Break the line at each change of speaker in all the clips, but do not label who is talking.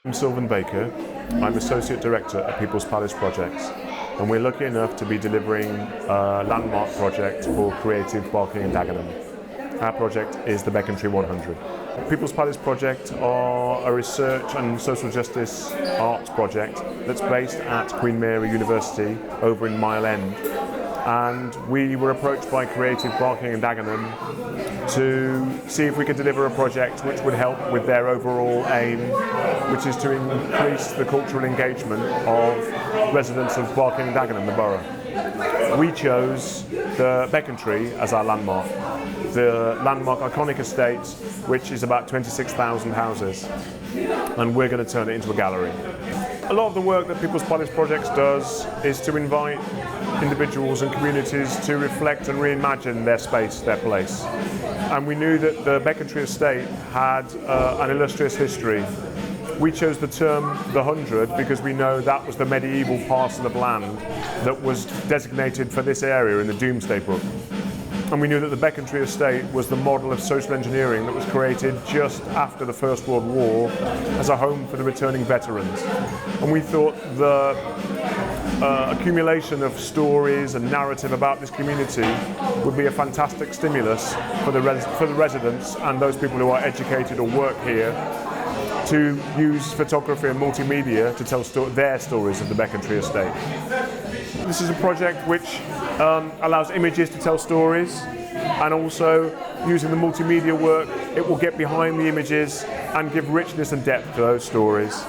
I'm Sylvan Baker. I'm Associate Director at People's Palace Projects, and we're lucky enough to be delivering a landmark project for Creative Barking Dagenham. Our project is the Becontree 100. People's Palace Project are a research and social justice arts project that's based at Queen Mary University over in Mile End. And we were approached by Creative Barking Dagenham to see if we could deliver a project which would help with their overall aim, which is to increase the cultural engagement of residents of Barking Dagenham, the borough. We chose the Becontree as our landmark, the landmark iconic estate, which is about 26,000 houses, and we're going to turn it into a gallery. A lot of the work that People's Palace Projects does is to invite individuals and communities to reflect and reimagine their space, their place. And we knew that the Becontree estate had an illustrious history. We chose the term the 100 because we know that was the medieval parcel of land that was designated for this area in the Domesday Book. And we knew that the Becontree estate was the model of social engineering that was created just after the First World War as a home for the returning veterans. And we thought the accumulation of stories and narrative about this community would be a fantastic stimulus for the residents and those people who are educated or work here to use photography and multimedia to tell their stories of the Becontree estate. This is a project which allows images to tell stories, and also using the multimedia work, it will get behind the images and give richness and depth to those stories.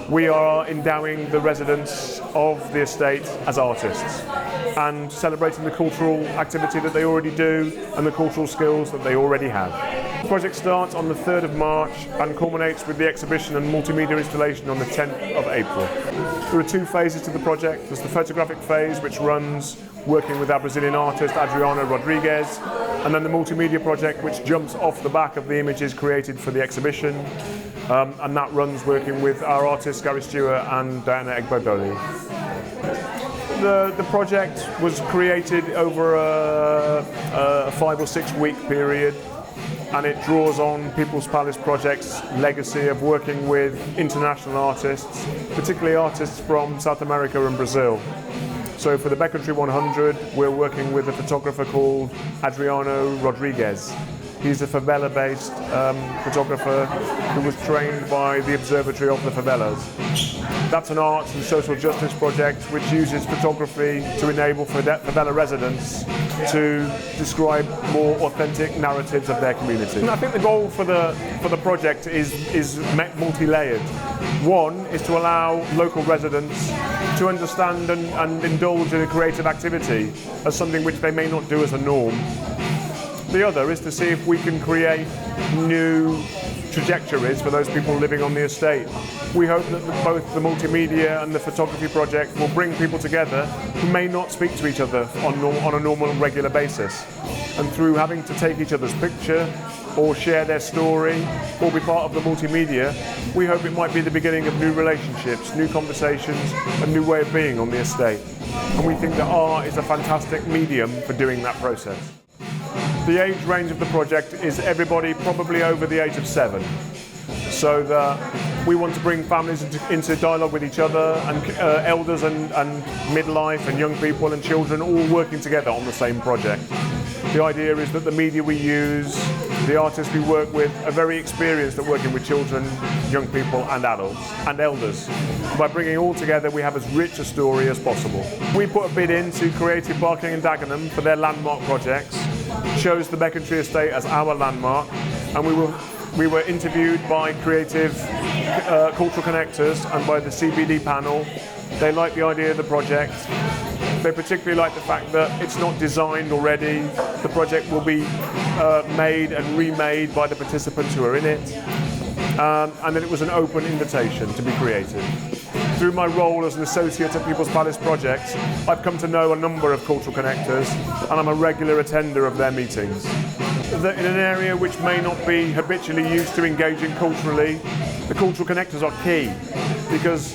We are endowing the residents of the estate as artists and celebrating the cultural activity that they already do and the cultural skills that they already have. The project starts on the 3rd of March and culminates with the exhibition and multimedia installation on the 10th of April. There are two phases to the project. There's the photographic phase, which runs working with our Brazilian artist Adriano Rodriguez, and then the multimedia project, which jumps off the back of the images created for the exhibition, and that runs working with our artists Gary Stewart and Diana Egbodoli. The project was created over a 5 or 6 week period, and it draws on People's Palace Project's legacy of working with international artists, particularly artists from South America and Brazil. So for the Becontree 100, we're working with a photographer called Adriano Rodriguez. He's a favela-based photographer who was trained by the Observatory of the Favelas. That's an arts and social justice project which uses photography to enable favela residents to describe more authentic narratives of their community. And I think the goal for the project is multi-layered. One is to allow local residents to understand and indulge in a creative activity as something which they may not do as a norm. The other is to see if we can create new trajectories for those people living on the estate. We hope that both the multimedia and the photography project will bring people together who may not speak to each other on a normal and regular basis. And through having to take each other's picture or share their story or be part of the multimedia, we hope it might be the beginning of new relationships, new conversations, a new way of being on the estate. And we think that art is a fantastic medium for doing that process. The age range of the project is everybody probably over the age of 7, so that we want to bring families into dialogue with each other, and elders and midlife and young people and children all working together on the same project. The idea is that the media we use, the artists we work with, are very experienced at working with children, young people and adults and elders. By bringing it all together, we have as rich a story as possible. We put a bid into Creative Barking Dagenham for their landmark projects, chose the Becontree estate as our landmark, and we were interviewed by Creative Cultural Connectors and by the CBD panel. They like the idea of the project. They particularly like the fact that it's not designed already. The project will be made and remade by the participants who are in it, and that it was an open invitation to be creative. Through my role as an associate at People's Palace Projects, I've come to know a number of cultural connectors, and I'm a regular attender of their meetings. In an area which may not be habitually used to engaging culturally, the cultural connectors are key, because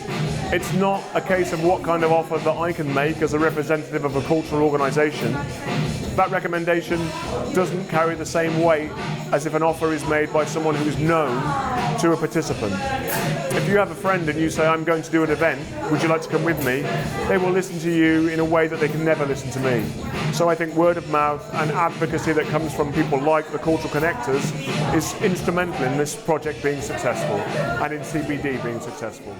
it's not a case of what kind of offer that I can make as a representative of a cultural organisation. that recommendation doesn't carry the same weight as if an offer is made by someone who's known to a participant. If you have a friend and you say, I'm going to do an event, would you like to come with me? They will listen to you in a way that they can never listen to me. So I think word of mouth and advocacy that comes from people like the Cultural Connectors is instrumental in this project being successful and in CBD being successful.